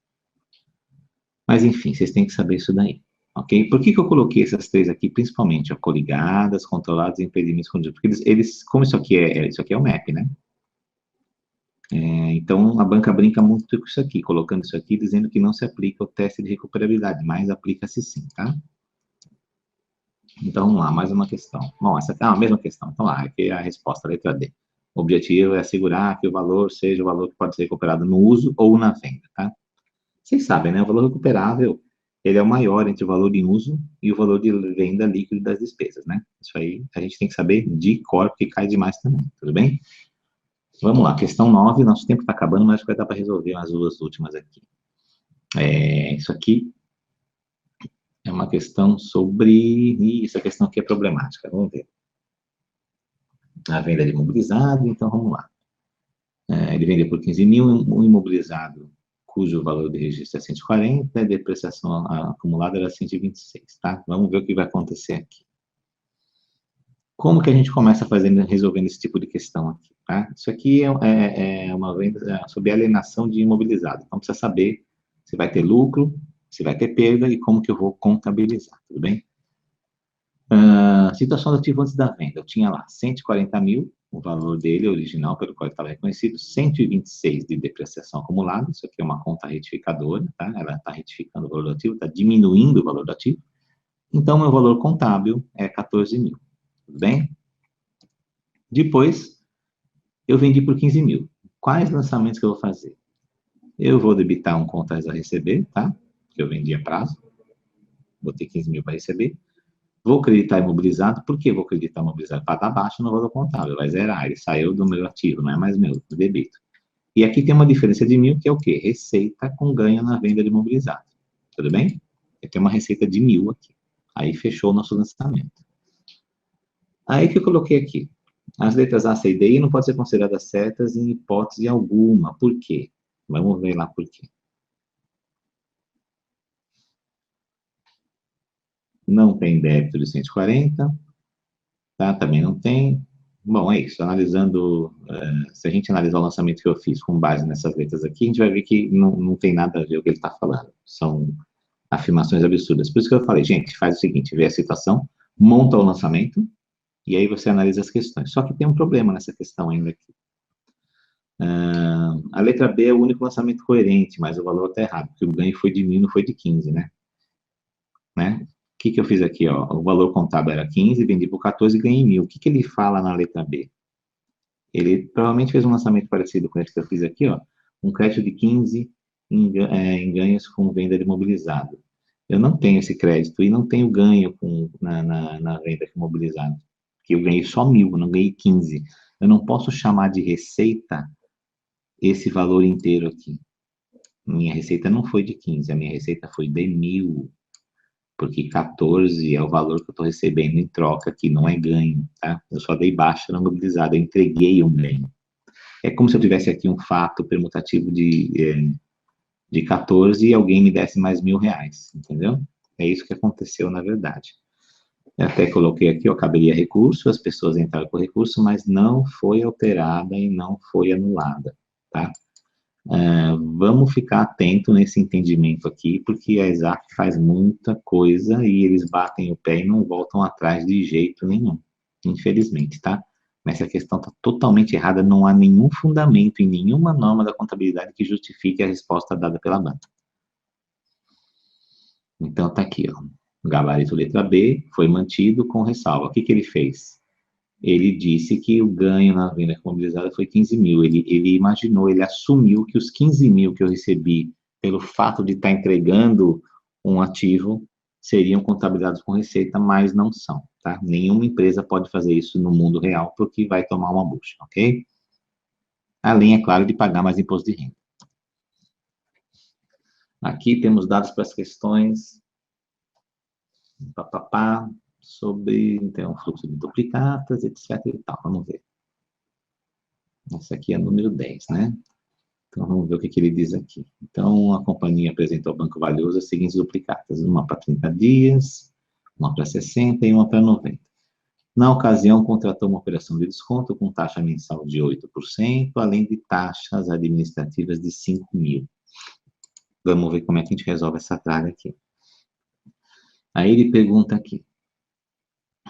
Mas, enfim, vocês têm que saber isso daí, ok? Por que eu coloquei essas três aqui, principalmente, ó, coligadas, controladas e impedimentos conjuntos? Porque como isso aqui é o MAP, né? Então, a banca brinca muito com isso aqui, colocando isso aqui, dizendo que não se aplica o teste de recuperabilidade, mas aplica-se sim, tá? Então, vamos lá, mais uma questão. Bom, essa aqui é a mesma questão. Então, lá, aqui é a resposta, a letra D. O objetivo é assegurar que o valor seja o valor que pode ser recuperado no uso ou na venda, tá? Vocês sabem, né? O valor recuperável, ele é o maior entre o valor em uso e o valor de venda líquido das despesas, né? Isso aí a gente tem que saber de cor, porque cai demais também, tudo bem? Vamos lá, questão 9, nosso tempo está acabando, mas vai dar para resolver as duas últimas aqui. Isso aqui é uma questão sobre... Isso, a questão aqui é problemática, vamos ver. A venda de imobilizado, então vamos lá. Ele vendeu por 15 mil, um imobilizado cujo valor de registro é 140, a depreciação acumulada era 126, tá? Vamos ver o que vai acontecer aqui. Como que a gente começa resolvendo esse tipo de questão aqui, tá? Isso aqui é uma venda sobre alienação de imobilizado. Então, precisa saber se vai ter lucro, se vai ter perda e como que eu vou contabilizar, tudo bem? Situação do ativo antes da venda. Eu tinha lá 140 mil, o valor dele original, pelo qual estava reconhecido, 126 de depreciação acumulada. Isso aqui é uma conta retificadora, tá? Ela está retificando o valor do ativo, está diminuindo o valor do ativo. Então, meu valor contábil é 14 mil, tudo bem? Depois, eu vendi por 15 mil. Quais lançamentos que eu vou fazer? Eu vou debitar um contas a receber, tá? Que eu vendi a prazo. Botei 15 mil para receber. Vou creditar imobilizado. Por que vou creditar imobilizado? Para dar baixa no valor contábil. Vai zerar. Ele saiu do meu ativo, não é mais meu, do debito. E aqui tem uma diferença de 1.000, que é o quê? Receita com ganho na venda de imobilizado. Tudo bem? Eu tenho uma receita de 1.000 aqui. Aí fechou o nosso lançamento. Aí que eu coloquei aqui. As letras A, C e D não podem ser consideradas certas em hipótese alguma. Por quê? Vamos ver lá por quê. Não tem débito de 140, tá? Também não tem. Bom, é isso. Analisando, se a gente analisar o lançamento que eu fiz com base nessas letras aqui, a gente vai ver que não tem nada a ver com o que ele está falando. São afirmações absurdas. Por isso que eu falei, gente, faz o seguinte, vê a situação, monta o lançamento, e aí você analisa as questões. Só que tem um problema nessa questão ainda aqui. A letra B é o único lançamento coerente, mas o valor está errado, porque o ganho foi de 1.000, não foi de 15, né? O que eu fiz aqui, ó? O valor contábil era 15, vendi por 14 e ganhei 1.000. O que ele fala na letra B? Ele provavelmente fez um lançamento parecido com esse que eu fiz aqui, ó. Um crédito de 15 em ganhos com venda de imobilizado. Eu não tenho esse crédito e não tenho ganho na venda de imobilizado. Porque eu ganhei só 1.000, eu não ganhei 15. Eu não posso chamar de receita esse valor inteiro aqui. Minha receita não foi de 15, a minha receita foi de 1.000. porque 14 é o valor que eu estou recebendo em troca, que não é ganho, tá? Eu só dei baixa na mobilizada, eu entreguei um ganho. É como se eu tivesse aqui um fato permutativo de 14 e alguém me desse mais R$ 1.000, entendeu? É isso que aconteceu, na verdade. Eu até coloquei aqui, eu caberia recurso, as pessoas entraram com recurso, mas não foi alterada e não foi anulada, tá? Vamos ficar atento nesse entendimento aqui, porque a ESAF faz muita coisa e eles batem o pé e não voltam atrás de jeito nenhum, infelizmente, tá? Mas essa questão está totalmente errada, não há nenhum fundamento em nenhuma norma da contabilidade que justifique a resposta dada pela banca. Então, tá aqui, ó. Gabarito letra B foi mantido com ressalva. O que que ele fez? Ele disse que o ganho na venda mobilizada foi 15 mil. Ele imaginou, ele assumiu que os 15 mil que eu recebi pelo fato de estar entregando um ativo seriam contabilizados com receita, mas não são, tá? Nenhuma empresa pode fazer isso no mundo real, porque vai tomar uma bucha, ok? Além, é claro, de pagar mais imposto de renda. Aqui temos dados para as questões sobre, então, fluxo de duplicatas, etc e tal. Vamos ver. Essa aqui é o número 10, né? Então, vamos ver o que ele diz aqui. Então, a companhia apresentou ao Banco Valioso as seguintes duplicatas. Uma para 30 dias, uma para 60 e uma para 90. Na ocasião, contratou uma operação de desconto com taxa mensal de 8%, além de taxas administrativas de 5 mil. Vamos ver como é que a gente resolve essa tralha aqui. Aí ele pergunta aqui.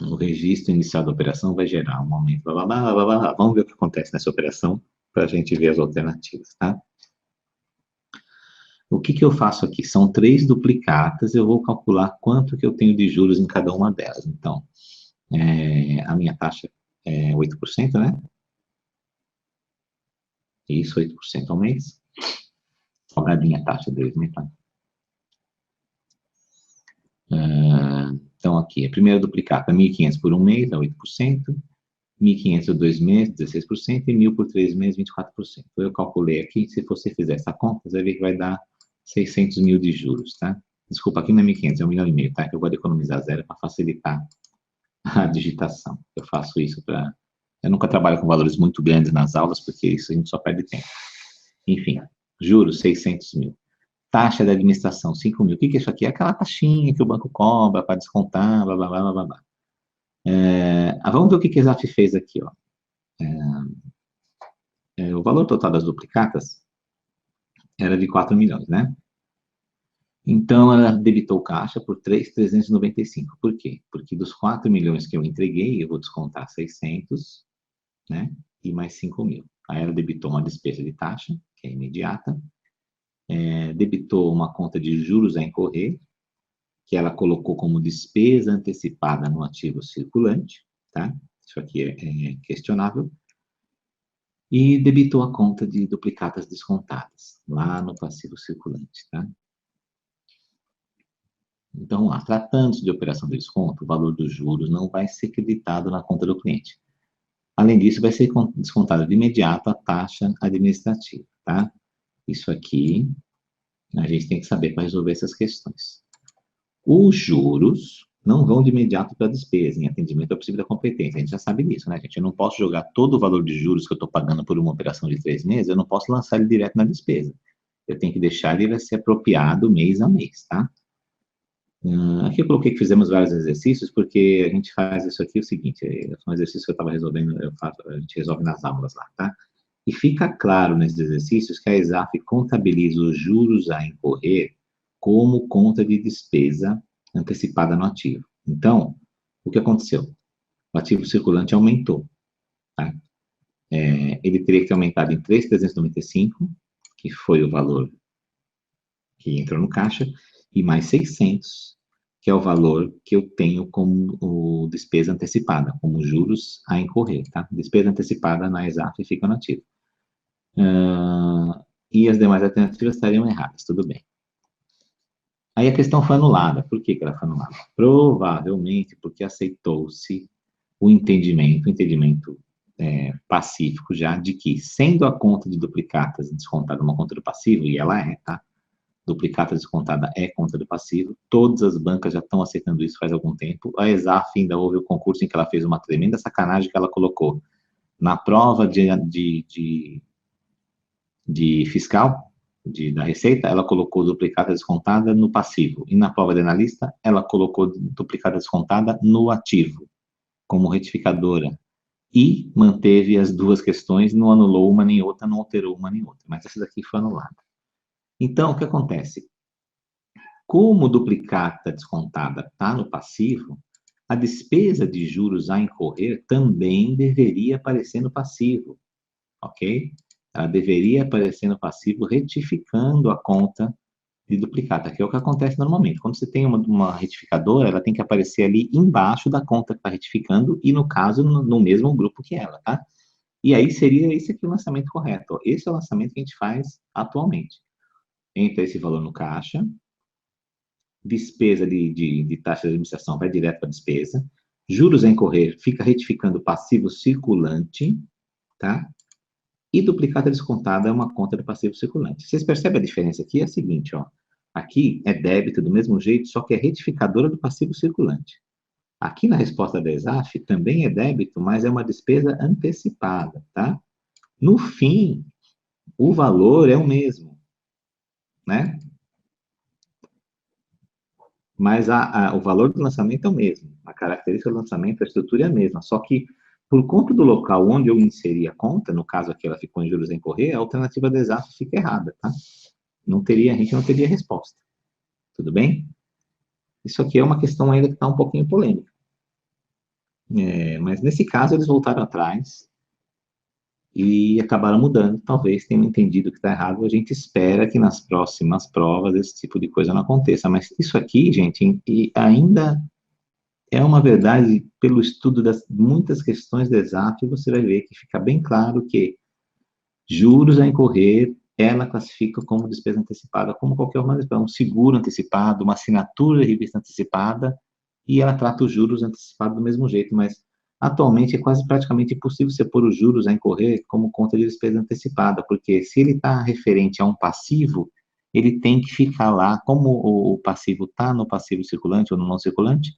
O registro inicial da operação vai gerar um aumento, blá, blá, blá, blá, blá. Vamos ver o que acontece nessa operação para a gente ver as alternativas, tá? O que que eu faço aqui? São 3 duplicatas, eu vou calcular quanto que eu tenho de juros em cada uma delas. Então, a minha taxa é 8%, né? Isso, 8% ao mês. Sobradinha a taxa deles, né? Então, aqui, a primeira duplicata, 1.500 por um mês, é 8%. 1.500 por 2 meses, 16%, e 1.000 por 3 meses, 24%. Então, eu calculei aqui, se você fizer essa conta, você vai ver que vai dar 600 mil de juros, tá? Desculpa, aqui não é 1.500, é 1,5 milhão, tá? Que eu vou economizar zero para facilitar a digitação. Eu faço isso para... Eu nunca trabalho com valores muito grandes nas aulas, porque isso a gente só perde tempo. Enfim, juros, 600 mil. Taxa de administração, 5 mil. O que que é isso aqui? É aquela taxinha que o banco cobra para descontar, blá, blá, blá, blá, blá. Vamos ver o que que a ESAF fez aqui, ó. O valor total das duplicatas era de 4 milhões, né? Então, ela debitou caixa por 3.395. Por quê? Porque dos 4 milhões que eu entreguei, eu vou descontar 600, né? E mais 5 mil. Aí ela debitou uma despesa de taxa, que é imediata, debitou uma conta de juros a incorrer, que ela colocou como despesa antecipada no ativo circulante, tá? Isso aqui é questionável. E debitou a conta de duplicatas descontadas, lá no passivo circulante, tá? Então, lá, tratando-se de operação de desconto, o valor dos juros não vai ser creditado na conta do cliente. Além disso, vai ser descontada de imediato a taxa administrativa, tá? Isso aqui, a gente tem que saber para resolver essas questões. Os juros não vão de imediato para a despesa, em atendimento ao princípio da competência. A gente já sabe disso, né, gente? Eu não posso jogar todo o valor de juros que eu estou pagando por uma operação de 3 meses, eu não posso lançar ele direto na despesa. Eu tenho que deixar ele ser apropriado mês a mês, tá? Aqui eu coloquei que fizemos vários exercícios, porque a gente faz isso aqui o seguinte, é um exercício que eu estava resolvendo, a gente resolve nas aulas lá, tá? E fica claro nesses exercícios que a ESAF contabiliza os juros a incorrer como conta de despesa antecipada no ativo. Então, o que aconteceu? O ativo circulante aumentou, tá? Ele teria que ter aumentado em 3.395, que foi o valor que entrou no caixa, e mais 600, que é o valor que eu tenho como despesa antecipada, como juros a incorrer, tá? Despesa antecipada na ESAF fica no ativo. E as demais alternativas estariam erradas, tudo bem. Aí a questão foi anulada. Por que ela foi anulada? Provavelmente porque aceitou-se o entendimento pacífico já, de que, sendo a conta de duplicatas descontada uma conta do passivo, e ela tá? Duplicata descontada é conta do passivo. Todas as bancas já estão aceitando isso faz algum tempo. A Exaf ainda houve o concurso em que ela fez uma tremenda sacanagem que ela colocou na prova de fiscal, da Receita, ela colocou duplicata descontada no passivo. E na prova de analista, ela colocou duplicata descontada no ativo, como retificadora. E manteve as duas questões, não anulou uma nem outra, não alterou uma nem outra. Mas essa daqui foi anulada. Então, o que acontece? Como duplicata descontada está no passivo, a despesa de juros a incorrer também deveria aparecer no passivo, ok? Ela deveria aparecer no passivo retificando a conta de duplicata, que é o que acontece normalmente. Quando você tem uma retificadora, ela tem que aparecer ali embaixo da conta que está retificando e, no caso, no mesmo grupo que ela, tá? E aí seria esse aqui o lançamento correto. Ó. Esse é o lançamento que a gente faz atualmente. Entra esse valor no caixa, despesa de taxa de administração vai direto para a despesa, juros a incorrer fica retificando passivo circulante, tá? E duplicata descontada é uma conta de passivo circulante. Vocês percebem a diferença aqui? É a seguinte, ó. Aqui é débito do mesmo jeito, só que é retificadora do passivo circulante. Aqui na resposta da ESAF também é débito, mas é uma despesa antecipada, tá? No fim, o valor é o mesmo, né? Mas o valor do lançamento é o mesmo. A característica do lançamento, a estrutura é a mesma. Só que, por conta do local onde eu inseri a conta, no caso aqui ela ficou em juros em correr, a alternativa da ESAF fica errada, tá? A gente não teria resposta. Tudo bem? Isso aqui é uma questão ainda que está um pouquinho polêmica. Mas nesse caso eles voltaram atrás e acabaram mudando. Talvez tenham entendido que está errado. A gente espera que nas próximas provas esse tipo de coisa não aconteça. Mas isso aqui, gente, ainda é uma verdade pelo estudo das muitas questões da ESAF, você vai ver que fica bem claro que juros a incorrer, ela classifica como despesa antecipada, como qualquer uma despesa, um seguro antecipado, uma assinatura de revista antecipada, e ela trata os juros antecipados do mesmo jeito, mas atualmente é quase praticamente impossível você pôr os juros a incorrer como conta de despesa antecipada, porque se ele está referente a um passivo, ele tem que ficar lá, como o passivo está no passivo circulante ou no não circulante,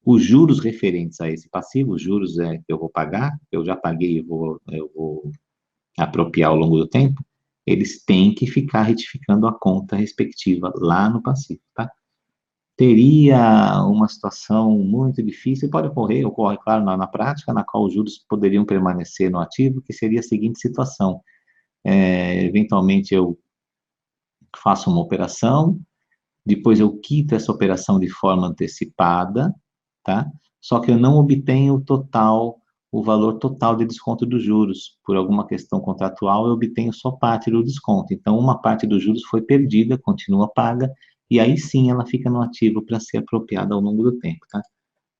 os juros referentes a esse passivo, os juros que eu vou pagar, eu já paguei, eu vou apropriar ao longo do tempo, eles têm que ficar retificando a conta respectiva lá no passivo, tá? Teria uma situação muito difícil, pode ocorre, claro, na prática, na qual os juros poderiam permanecer no ativo, que seria a seguinte situação, eventualmente eu faço uma operação, depois eu quito essa operação de forma antecipada, tá? Só que eu não obtenho o valor total de desconto dos juros. Por alguma questão contratual, eu obtenho só parte do desconto. Então, uma parte dos juros foi perdida, continua paga, e aí sim ela fica no ativo para ser apropriada ao longo do tempo, tá?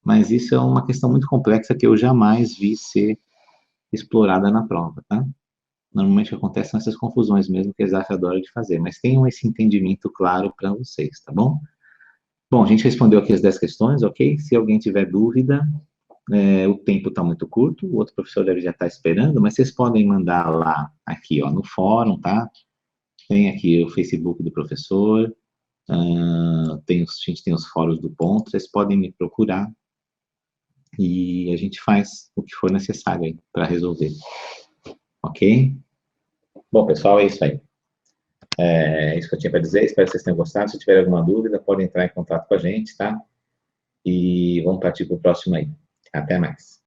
Mas isso é uma questão muito complexa que eu jamais vi ser explorada na prova, tá? Normalmente acontecem essas confusões mesmo que a Exaf adora de fazer, mas tenham esse entendimento claro para vocês, tá bom? Bom, a gente respondeu aqui as 10 questões, ok? Se alguém tiver dúvida, o tempo está muito curto, o outro professor deve já estar esperando, mas vocês podem mandar lá, aqui, ó, no fórum, tá? Tem aqui o Facebook do professor, a gente tem os fóruns do ponto, vocês podem me procurar e a gente faz o que for necessário aí para resolver, ok? Bom, pessoal, é isso aí. É isso que eu tinha para dizer, espero que vocês tenham gostado. Se tiver alguma dúvida, podem entrar em contato com a gente, tá? E vamos partir para o próximo aí. Até mais.